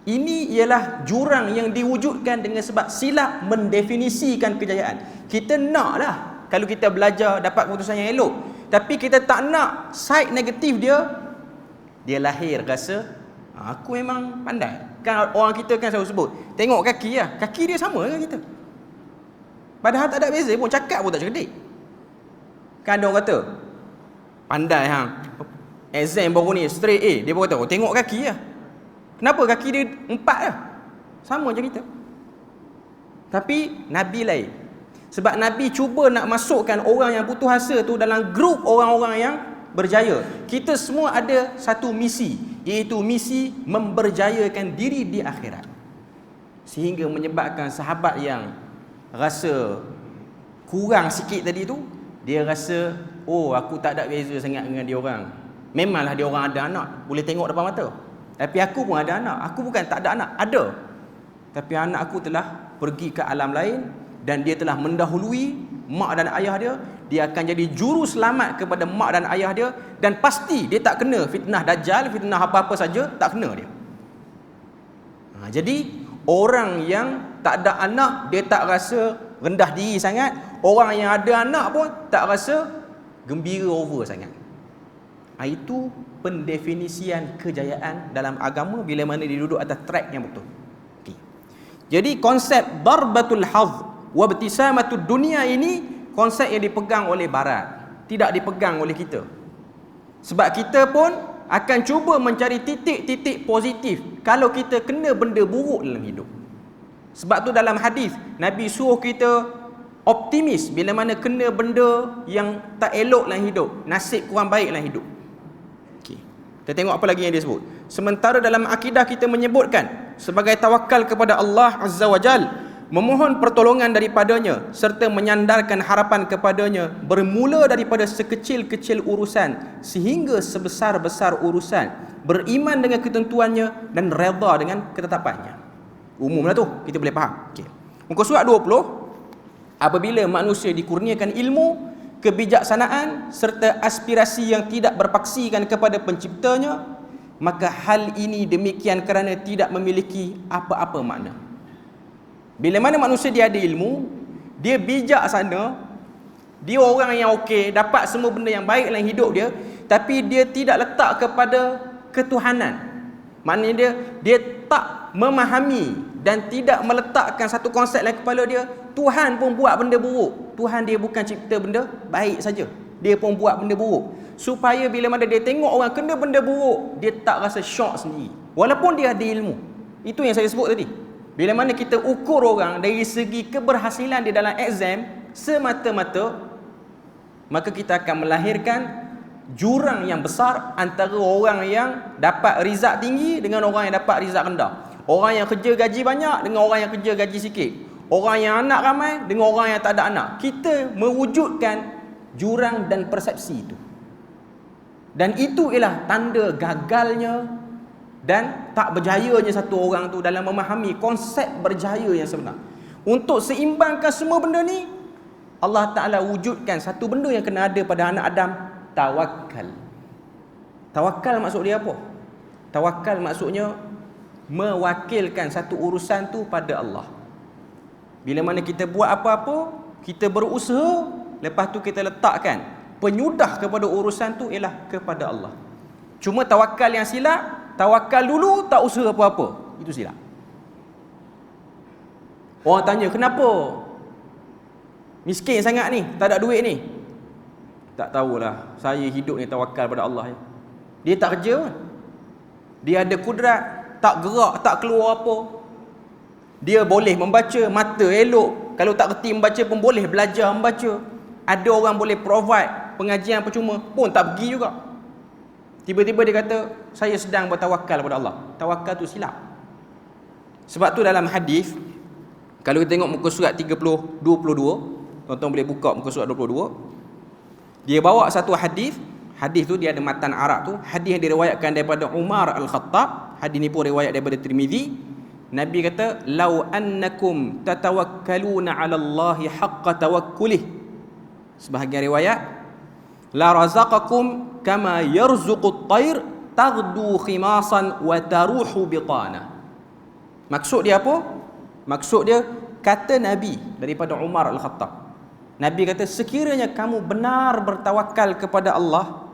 Ini ialah jurang yang diwujudkan dengan sebab silap mendefinisikan kejayaan. Kita naklah kalau kita belajar dapat keputusan yang elok, tapi kita tak nak side negatif dia lahir rasa aku memang pandai. Kan orang kita kan selalu sebut, tengok kaki lah, kaki dia sama dengan kita. Padahal tak ada beza pun, cakap pun tak cerdik. Kan ada orang kata pandai exam baru ni straight A, dia pun kata tengok kaki lah. Kenapa kaki dia 4 lah? Sama macam kita. Tapi Nabi lain. Sebab Nabi cuba nak masukkan orang yang putus asa tu dalam grup orang-orang yang berjaya. Kita semua ada satu misi, iaitu misi memberjayakan diri di akhirat. Sehingga menyebabkan sahabat yang rasa kurang sikit tadi tu, dia rasa, oh aku tak ada beza sangat dengan dia orang. Memanglah dia orang ada anak, boleh tengok depan mata. Tapi aku pun ada anak. Aku bukan tak ada anak, ada. Tapi anak aku telah pergi ke alam lain dan dia telah mendahului mak dan ayah dia. Dia akan jadi juru selamat kepada mak dan ayah dia, dan pasti dia tak kena fitnah dajjal, fitnah apa-apa saja, tak kena dia. Jadi orang yang tak ada anak, dia tak rasa rendah diri sangat. Orang yang ada anak pun tak rasa gembira over sangat. Itu pendefinisian kejayaan dalam agama bila mana dia duduk atas track yang betul. Okay. Jadi konsep darbatul hadz wa ibtisamatud dunia ini konsep yang dipegang oleh barat, tidak dipegang oleh kita. Sebab kita pun akan cuba mencari titik-titik positif kalau kita kena benda buruk dalam hidup. Sebab tu dalam hadis Nabi suruh kita optimis bila mana kena benda yang tak elok dalam hidup, nasib kurang baik dalam hidup. Kita tengok apa lagi yang dia sebut. Sementara dalam akidah kita menyebutkan sebagai tawakal kepada Allah Azza wa Jal, memohon pertolongan daripadanya serta menyandarkan harapan kepadanya bermula daripada sekecil-kecil urusan sehingga sebesar-besar urusan, beriman dengan ketentuannya dan redha dengan ketetapannya. Umumlah tu, kita boleh faham. Okay. Muka surat 20, apabila manusia dikurniakan ilmu, kebijaksanaan serta aspirasi yang tidak berpaksikan kepada penciptanya, maka hal ini demikian kerana tidak memiliki apa-apa makna. Bila mana manusia dia ada ilmu, dia bijaksana, dia orang yang okey, dapat semua benda yang baik dalam hidup dia, tapi dia tidak letak kepada ketuhanan. Maknanya dia tak memahami dan tidak meletakkan satu konsep dalam kepala dia, Tuhan pun buat benda buruk. Tuhan dia bukan cipta benda baik saja, dia pun buat benda buruk. Supaya bila mana dia tengok orang kena benda buruk, dia tak rasa syok sendiri, walaupun dia ada ilmu. Itu yang saya sebut tadi. Bila mana kita ukur orang dari segi keberhasilan dia dalam exam semata-mata, maka kita akan melahirkan jurang yang besar antara orang yang dapat rizal tinggi dengan orang yang dapat rizal rendah. Orang yang kerja gaji banyak dengan orang yang kerja gaji sikit. Orang yang anak ramai dengan orang yang tak ada anak. Kita mewujudkan jurang dan persepsi itu. Dan itu ialah tanda gagalnya dan tak berjayanya satu orang tu dalam memahami konsep berjaya yang sebenar. Untuk seimbangkan semua benda ni, Allah Ta'ala wujudkan satu benda yang kena ada pada anak Adam, tawakal. Tawakal maksud dia apa? Tawakal maksudnya mewakilkan satu urusan tu pada Allah. Bila mana kita buat apa-apa, kita berusaha, lepas tu kita letakkan penyudah kepada urusan tu ialah kepada Allah. Cuma tawakal yang silap, tawakal dulu tak usaha apa-apa, itu silap. Orang tanya, kenapa miskin sangat ni, tak ada duit ni? Tak tahulah, saya hidup ni tawakal pada Allah. Dia tak kerja pun, dia ada kudrat, tak gerak, tak keluar apa. Dia boleh membaca, mata elok. Kalau tak kerti membaca pun boleh belajar membaca. Ada orang boleh provide pengajian percuma pun tak pergi juga. Tiba-tiba dia kata, saya sedang bertawakal pada Allah. Tawakal tu silap. Sebab tu dalam hadis, kalau kita tengok muka surat 22, tuan-tuan boleh buka muka surat 22. Dia bawa satu hadis. Hadis tu dia ada matan Arab tu. Hadis yang diriwayatkan daripada Umar Al-Khattab. Hadis ni pun riwayat daripada Tirmizi. Nabi kata, "Lau annakum tatawakkaluna 'ala Allahi haqqa tawakkulih." Sebahagian riwayat, la razaqakum kama yarzuqut tayr taghdu khimasan wa taruhu bitana. Maksud dia apa? Maksud dia, kata Nabi daripada Umar Al-Khattab, Nabi kata, sekiranya kamu benar bertawakal kepada Allah,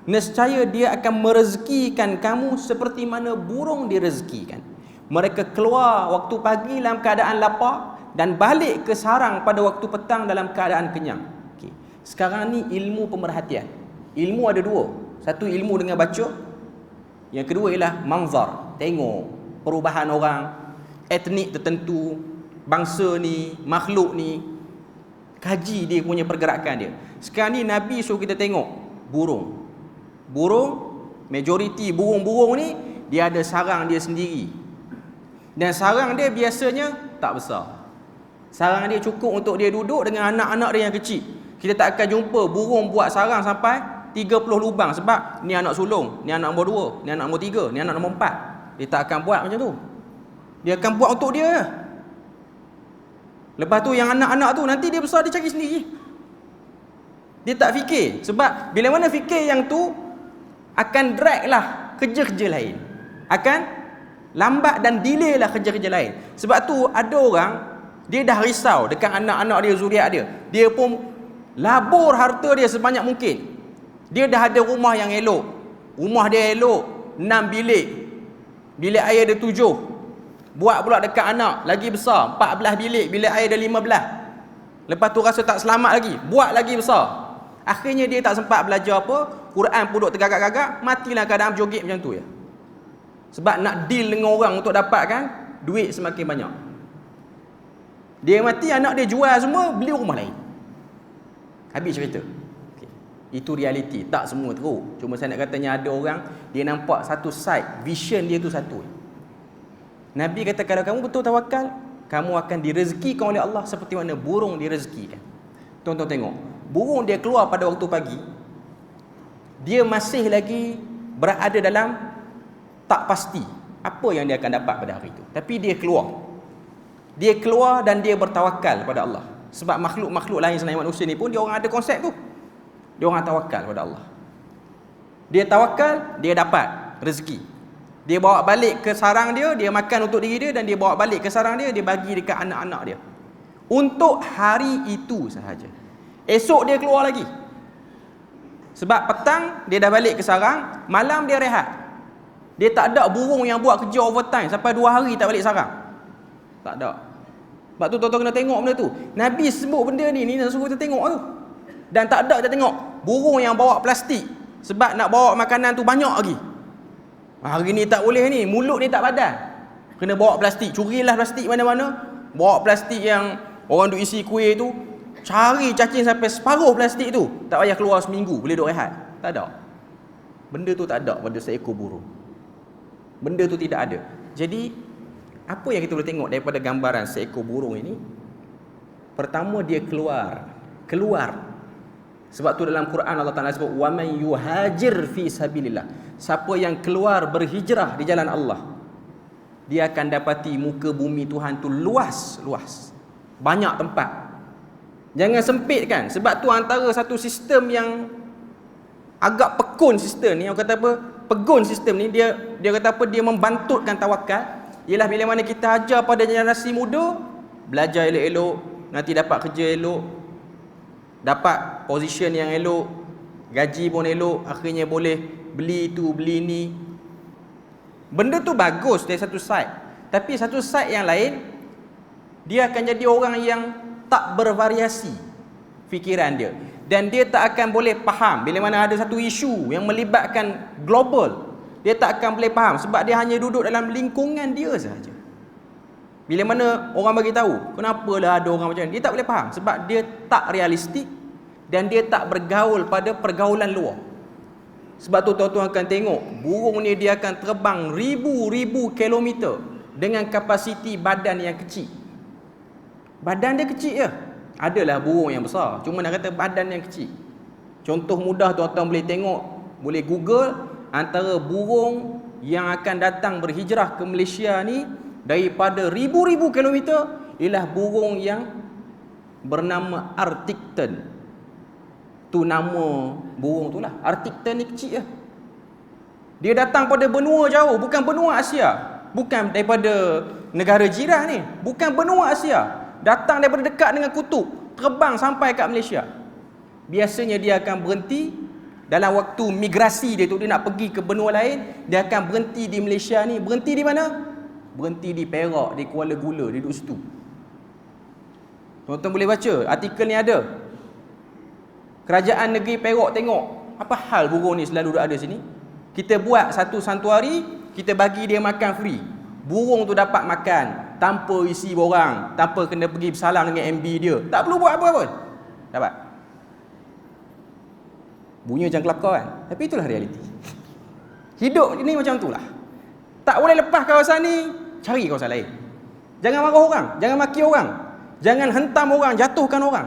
nescaya dia akan merezekikan kamu seperti mana burung direzekikan. Mereka keluar waktu pagi dalam keadaan lapar dan balik ke sarang pada waktu petang dalam keadaan kenyang. Okay. Sekarang ni ilmu pemerhatian. Ilmu ada dua. Satu ilmu dengan baca. Yang kedua ialah manzar, tengok perubahan orang, etnik tertentu, bangsa ni, makhluk ni, kaji dia punya pergerakan dia. Sekarang ni Nabi suruh kita tengok burung. Burung, majoriti burung-burung ni dia ada sarang dia sendiri. Dan sarang dia biasanya tak besar. Sarang dia cukup untuk dia duduk dengan anak-anak dia yang kecil. Kita tak akan jumpa burung buat sarang sampai 30 lubang, sebab ni anak sulung, ni anak nombor 2, ni anak nombor 3, ni anak nombor 4. Dia tak akan buat macam tu. Dia akan buat untuk dia. Lepas tu yang anak-anak tu nanti dia besar dia cari sendiri. Dia tak fikir, sebab bila mana fikir yang tu akan drag lah kerja-kerja lain. Akan lambat dan delay lah kerja-kerja lain. Sebab tu ada orang dia dah risau dekat anak-anak dia, zuriat dia. Dia pun labur harta dia sebanyak mungkin. Dia dah ada rumah yang elok. Rumah dia elok, 6 bilik. Bilik air ada 7. Buat pula dekat anak, lagi besar, 14 bilik, bilik air ada 15. Lepas tu rasa tak selamat lagi, buat lagi besar. Akhirnya dia tak sempat belajar apa, Quran pun duduk tergagak-gagak, matilah keadaan berjoget macam tu ya. Sebab nak deal dengan orang untuk dapatkan duit semakin banyak. Dia mati, anak dia jual semua, beli rumah lain. Habis cerita. Okay. Itu realiti, tak semua teruk. Cuma saya nak katanya ada orang, dia nampak satu side, vision dia tu satu. Nabi kata kalau kamu betul tawakal, kamu akan direzekikan oleh Allah seperti mana burung direzekikan. Tuan-tuan tengok, burung dia keluar pada waktu pagi, dia masih lagi berada dalam tak pasti apa yang dia akan dapat pada hari itu. Tapi dia keluar. Dia keluar dan dia bertawakal pada Allah. Sebab makhluk-makhluk lain selain manusia ni pun dia orang ada konsep tu. Dia orang tawakal pada Allah. Dia tawakal, dia dapat rezeki. Dia bawa balik ke sarang dia, dia makan untuk diri dia, dan dia bawa balik ke sarang dia, dia bagi dekat anak-anak dia. Untuk hari itu sahaja. Esok dia keluar lagi. Sebab petang dia dah balik ke sarang, malam dia rehat. Dia tak ada burung yang buat kerja overtime sampai 2 hari tak balik sarang. Tak ada. Sebab tu tuan-tuan kena tengok benda tu. Nabi sebut benda ni nak suruh kita tengok tu. Dan tak ada kita tengok burung yang bawa plastik sebab nak bawa makanan tu banyak lagi. Hari ni tak boleh ni, mulut ni tak padan. Kena bawa plastik, curilah plastik mana-mana. Bawa plastik yang orang duk isi kuih tu, cari cacing sampai separuh plastik tu. Tak payah keluar seminggu, boleh duk rehat. Tak ada. Benda tu tak ada pada seekor burung. Benda tu tidak ada. Jadi apa yang kita boleh tengok daripada gambaran seekor burung ini? Pertama, dia keluar. Sebab tu dalam Quran Allah Ta'ala sebut wa man yuhajir fi sabilillah. Siapa yang keluar berhijrah di jalan Allah, dia akan dapati muka bumi Tuhan tu luas. Banyak tempat. Jangan sempitkan. Sebab tu antara satu sistem yang agak pekun sistem ni, orang kata apa? Pegun sistem ni, dia kata apa? Dia membantutkan tawakal. Ialah bila mana kita ajar pada generasi muda, belajar elok-elok, nanti dapat kerja elok, dapat position yang elok, gaji pun elok, akhirnya boleh beli tu, beli ni. Benda tu bagus dari satu side. Tapi satu side yang lain, dia akan jadi orang yang tak bervariasi fikiran dia. Dan dia tak akan boleh faham bila mana ada satu isu yang melibatkan global. Dia tak akan boleh faham sebab dia hanya duduk dalam lingkungan dia sahaja. Bila mana orang bagi tahu, kenapalah ada orang macam ni, dia tak boleh faham sebab dia tak realistik dan dia tak bergaul pada pergaulan luar. Sebab tu tuan-tuan akan tengok, burung ni dia akan terbang ribu-ribu kilometer dengan kapasiti badan yang kecil. Badan dia kecil je. Adalah burung yang besar, cuma nak kata badan yang kecil. Contoh mudah tuan-tuan boleh tengok, boleh Google antara burung yang akan datang berhijrah ke Malaysia ni daripada ribu-ribu kilometer ialah burung yang bernama Arctic Tern. Tu nama burung tu lah. Arctic tern ni kecil lah. Dia datang pada benua jauh, bukan benua Asia. Bukan daripada negara jiran ni, bukan benua Asia. Datang daripada dekat dengan kutub, terbang sampai kat Malaysia. Biasanya dia akan berhenti dalam waktu migrasi dia tu, dia nak pergi ke benua lain, dia akan berhenti di Malaysia ni. Berhenti di mana? Berhenti di Perak, di Kuala Gula, dia duduk situ. Tuan-tuan boleh baca, artikel ni ada. Kerajaan negeri Perak tengok, apa hal burung ni selalu duduk ada sini. Kita buat satu santuari, kita bagi dia makan free. Burung tu dapat makan tanpa isi borang, tanpa kena pergi bersalam dengan MB dia. Tak perlu buat apa-apa pun. Dapat. Bunyi macam kelakar kan? Tapi itulah realiti. Hidup ni macam itulah. Tak boleh lepas kawasan ni, cari kawasan lain. Jangan marah orang, jangan maki orang. Jangan hentam orang, jatuhkan orang.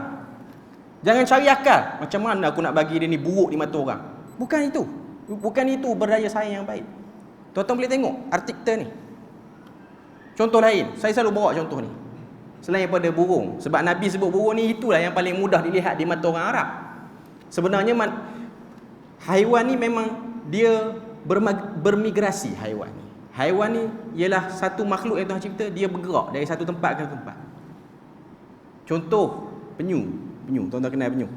Jangan cari akal. Macam mana aku nak bagi dia ni buruk di mata orang? Bukan itu. Bukan itu berdaya saing yang baik. Tuan-tuan boleh tengok Arctic tern ni. Contoh lain, saya selalu bawa contoh ni. Selain daripada burung, sebab Nabi sebut burung ni itulah yang paling mudah dilihat di mata orang Arab. Sebenarnya haiwan ni memang dia bermigrasi haiwan ni. Haiwan ni ialah satu makhluk yang Tuhan cipta, dia bergerak dari satu tempat ke tempat. Contoh penyu. Tuan-tuan kenal penyu.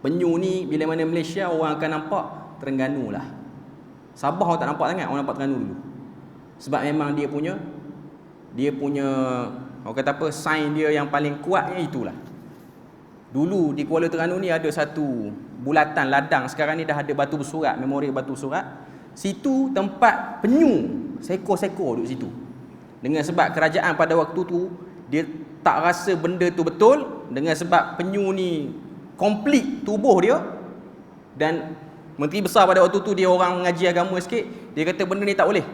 Penyu ni bila mana Malaysia orang akan nampak Terengganu lah. Sabah orang tak nampak sangat, orang nampak Terengganu dulu. Sebab memang dia punya orang kata apa, sign dia yang paling kuatnya itulah. Dulu di Kuala Terengganu ni ada satu bulatan ladang, sekarang ni dah ada batu bersurat, memori batu bersurat. Situ tempat penyu, seekor-seekor duduk situ. Dengan sebab kerajaan pada waktu tu dia tak rasa benda tu betul, dengan sebab penyu ni komplit tubuh dia, dan menteri besar pada waktu tu dia orang mengaji agama sikit, dia kata benda ni tak boleh.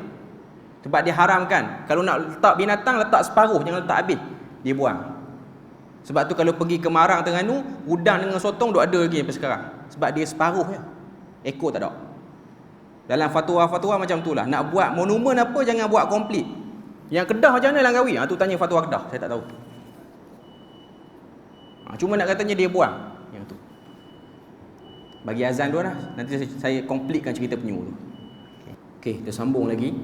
Sebab dia haramkan. Kalau nak letak binatang, letak separuh, jangan letak habis. Dia buang. Sebab tu kalau pergi ke Marang Terengganu, udang dengan sotong duk ada lagi sampai sekarang. Sebab dia separuh je. Ekor tak ada. Dalam fatwa-fatwa macam tu lah. Nak buat monumen apa, jangan buat komplit. Yang Kedah macam mana Langkawi? Tu tanya fatwa Kedah, saya tak tahu. Cuma nak katanya dia buang yang tu. Bagi azan dulu lah. Nanti saya komplitkan cerita penyu tu. Okey, kita sambung lagi.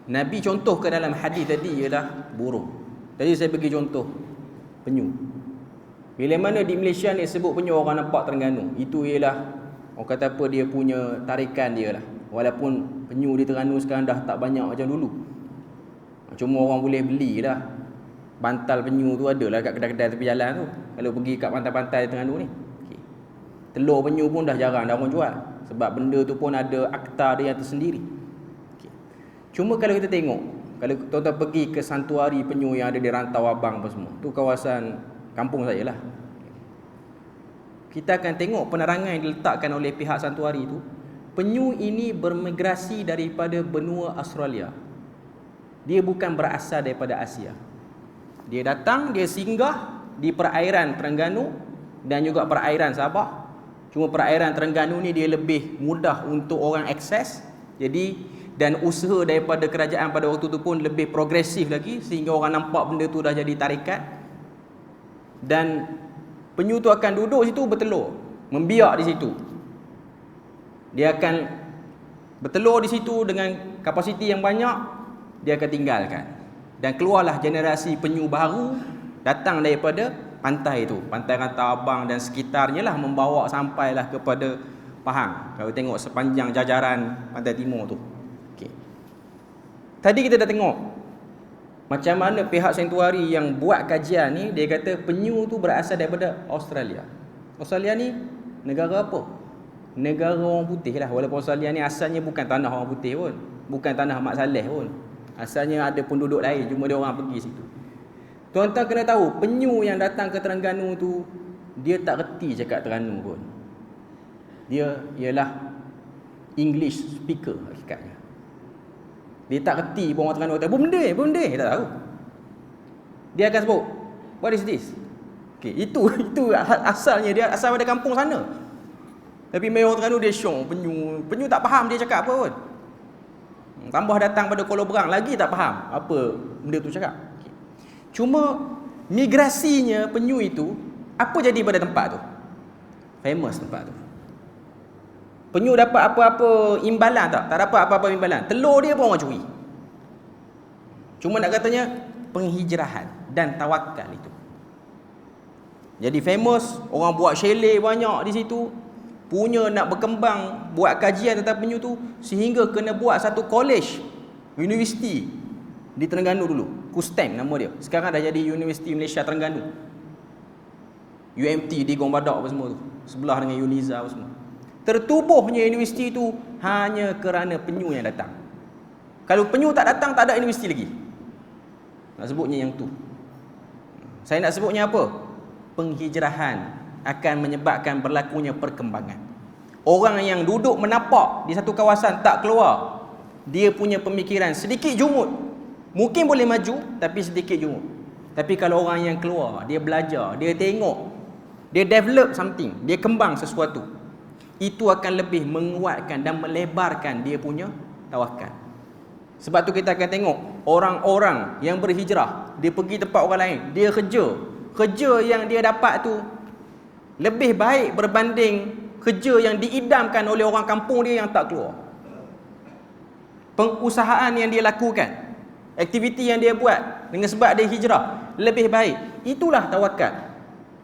Nabi contoh ke dalam hadis tadi ialah burung. Tadi saya bagi contoh penyu. Bila mana di Malaysia ni sebut penyu, orang nampak Terengganu. Itu ialah orang kata apa, dia punya tarikan dia lah. Walaupun penyu di Terengganu sekarang dah tak banyak macam dulu. Cuma orang boleh beli lah. Bantal penyu tu ada lah kat kedai-kedai tepi jalan tu. Kalau pergi kat pantai-pantai Terengganu ni. Okay. Telur penyu pun dah jarang dah orang jual. Sebab benda tu pun ada akta dia yang tersendiri. Okay. Cuma kalau kita tengok, kalau tuan-tuan pergi ke santuari penyu yang ada di Rantau Abang apa semua, tu kawasan kampung saya lah. Kita akan tengok penerangan yang diletakkan oleh pihak santuari tu. Penyu ini bermigrasi daripada benua Australia. Dia bukan berasal daripada Asia. Dia datang, dia singgah di perairan Terengganu dan juga perairan Sabah. Cuma perairan Terengganu ni dia lebih mudah untuk orang akses. Jadi dan usaha daripada kerajaan pada waktu tu pun lebih progresif lagi, sehingga orang nampak benda tu dah jadi tarikat. Dan penyu tu akan duduk situ bertelur, membiak di situ. Dia akan bertelur di situ dengan kapasiti yang banyak, dia akan tinggalkan. Dan keluarlah generasi penyu baru datang daripada pantai tu, pantai Rantau Abang dan sekitarnya lah, membawa sampailah kepada Pahang. Kalau tengok sepanjang jajaran pantai timur tu. Okay. Tadi kita dah tengok macam mana pihak santuari yang buat kajian ni, dia kata penyu tu berasal daripada Australia. Australia ni negara apa? Negara orang putih lah. Walaupun Australia ni asalnya bukan tanah orang putih pun, bukan tanah Mak Saleh pun. Asalnya ada penduduk lain, cuma dia orang pergi situ. Tuan-tuan kena tahu, penyu yang datang ke Terengganu tu, dia tak reti cakap Terengganu pun. Dia ialah English speaker hakikatnya. Dia tak reti pun orang Terengganu kata, benda, dia tak tahu. Dia akan sebut, what is this? Okay, itu asalnya, dia asal pada kampung sana. Tapi main orang Terengganu dia syong, penyu tak faham dia cakap apa pun. Tambah datang pada Kuala Berang, lagi tak faham apa benda tu cakap. Okay. Cuma migrasinya penyu itu, apa jadi pada tempat tu? Famous tempat tu. Penyu dapat apa-apa imbalan tak? Tak dapat apa-apa imbalan. Telur dia pun orang curi. Cuma nak katanya penghijrahan dan tawakal itu. Jadi famous, orang buat chalet banyak di situ. Punya nak berkembang, buat kajian tentang penyu tu sehingga kena buat satu college, universiti di Terengganu dulu. KUSTEM nama dia. Sekarang dah jadi Universiti Malaysia Terengganu. UMT di Gong Badak apa semua tu. Sebelah dengan Uniza apa semua. Tertubuhnya universiti itu hanya kerana penyu yang datang. Kalau penyu tak datang, tak ada universiti lagi. Nak sebutnya yang tu. Saya nak sebutnya apa? Penghijrahan akan menyebabkan berlakunya perkembangan. Orang yang duduk menapak di satu kawasan tak keluar, dia punya pemikiran sedikit jumut. Mungkin boleh maju, tapi sedikit jumut. Tapi kalau orang yang keluar, dia belajar, dia tengok, dia develop something, dia kembang sesuatu, itu akan lebih menguatkan dan melebarkan dia punya tawakal. Sebab tu kita akan tengok orang-orang yang berhijrah, dia pergi tempat orang lain, dia kerja yang dia dapat tu lebih baik berbanding kerja yang diidamkan oleh orang kampung dia yang tak keluar. Pengusahaan yang dia lakukan, aktiviti yang dia buat dengan sebab dia hijrah lebih baik. Itulah tawakal.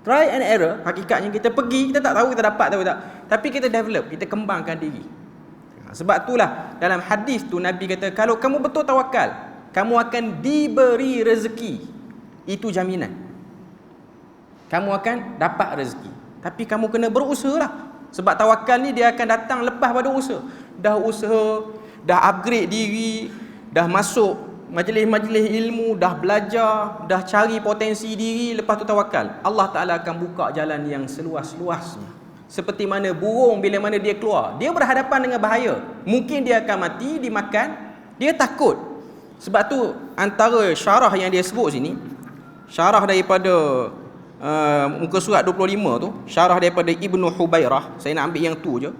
Try and error, hakikatnya kita pergi, kita tak tahu kita dapat atau tak. Tapi kita develop, kita kembangkan diri. Sebab itulah dalam hadis tu Nabi kata, kalau kamu betul tawakal, kamu akan diberi rezeki. Itu jaminan. Kamu akan dapat rezeki. Tapi kamu kena berusaha lah. Sebab tawakal ni dia akan datang lepas pada usaha. Dah usaha, dah upgrade diri, dah masuk majlis-majlis ilmu, dah belajar, dah cari potensi diri, lepas tu tawakal. Allah Ta'ala akan buka jalan yang seluas-luasnya. Seperti mana burung bila mana dia keluar, dia berhadapan dengan bahaya. Mungkin dia akan mati, dimakan, dia takut. Sebab tu antara syarah yang dia sebut sini, syarah daripada muka surat 25 tu, syarah daripada Ibnu Hubairah, saya nak ambil yang tu je.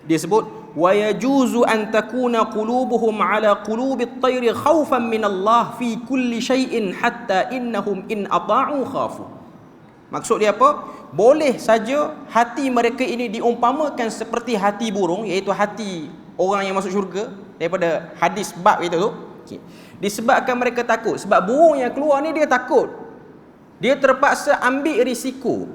Dia sebut, wa yajuzu an takuna qulubuhum ala qulubit tayri khaufan min Allah fi kulli shay'in hatta innahum in ata'u khafu. Maksud dia apa? Boleh saja hati mereka ini diumpamakan seperti hati burung, iaitu hati orang yang masuk syurga, daripada hadis bab itu tu. Okay. Disebabkan mereka takut. Sebab burung yang keluar ni dia takut. Dia terpaksa ambil risiko.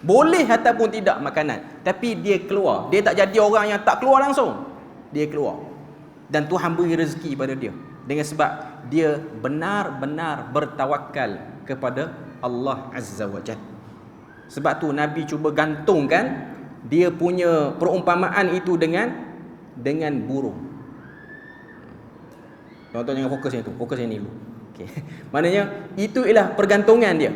Boleh ataupun tidak makanan, tapi dia keluar. Dia tak jadi orang yang tak keluar langsung. Dia keluar. Dan Tuhan beri rezeki pada dia. Dengan sebab dia benar-benar bertawakal kepada Allah Azza wa Jalla. Sebab tu Nabi cuba gantungkan dia punya perumpamaan itu dengan burung. Tuan-tuan jangan fokus yang tu, fokus yang ni dulu. Okay. Maknanya itu ialah pergantungan dia.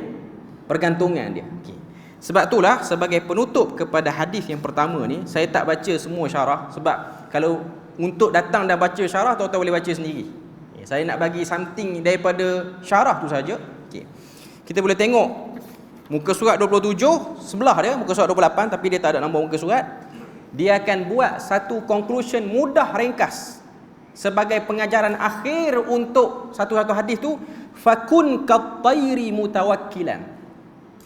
Pergantungan dia. Okay. Sebab itulah sebagai penutup kepada hadis yang pertama ni, saya tak baca semua syarah. Sebab kalau untuk datang dan baca syarah, tuan-tuan boleh baca sendiri. Okay. Saya nak bagi something daripada syarah tu saja. Okay. Kita boleh tengok muka surat 27, sebelah dia muka surat 28, tapi dia tak ada nombor muka surat. Dia akan buat satu conclusion mudah ringkas sebagai pengajaran akhir untuk satu-satu hadis tu. Fakun kattairi mutawakkilan,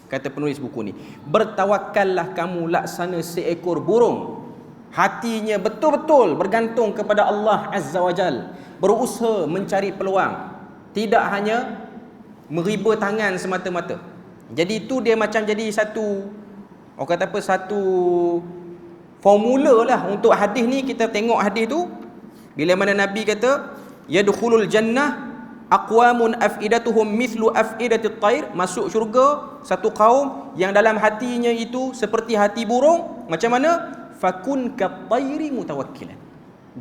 kata penulis buku ni, bertawakallah kamu laksana seekor burung, hatinya betul-betul bergantung kepada Allah Azza wa Jal, berusaha mencari peluang, tidak hanya meriba tangan semata-mata. Jadi itu dia macam jadi satu, orang kata apa, satu formula lah untuk hadis ni. Kita tengok hadis tu, bila mana Nabi kata yadkhulul jannah aqwamun afidatuhum mithlu afidatit tair, masuk syurga satu kaum yang dalam hatinya itu seperti hati burung. Macam mana? Fakun kattairi mutawakkilan,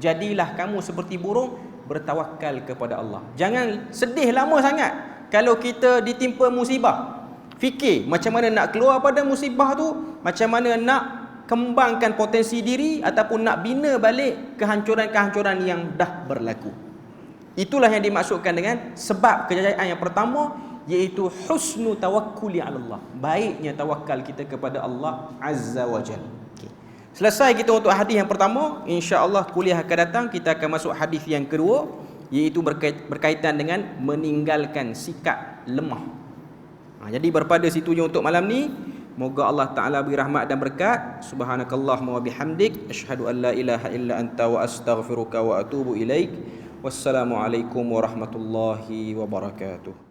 jadilah kamu seperti burung, bertawakal kepada Allah. Jangan sedih lama sangat kalau kita ditimpa musibah. Fikir macam mana nak keluar pada musibah tu, macam mana nak kembangkan potensi diri ataupun nak bina balik kehancuran-kehancuran yang dah berlaku. Itulah yang dimaksudkan dengan sebab kejayaan yang pertama, iaitu husnu tawakkuli ala Allah, baiknya tawakal kita kepada Allah Azza wa Jalla. Okay. Selesai kita untuk hadis yang pertama, insya-Allah kuliah akan datang kita akan masuk hadis yang kedua, iaitu berkaitan dengan meninggalkan sikap lemah. Jadi berpada situ je untuk malam ni. Moga Allah Ta'ala beri rahmat dan berkat. Subhanakallahumma wa bihamdik, asyhadu an la ilaha illa anta wa astaghfiruka wa atubu ilaik. Wassalamualaikum warahmatullahi wabarakatuh.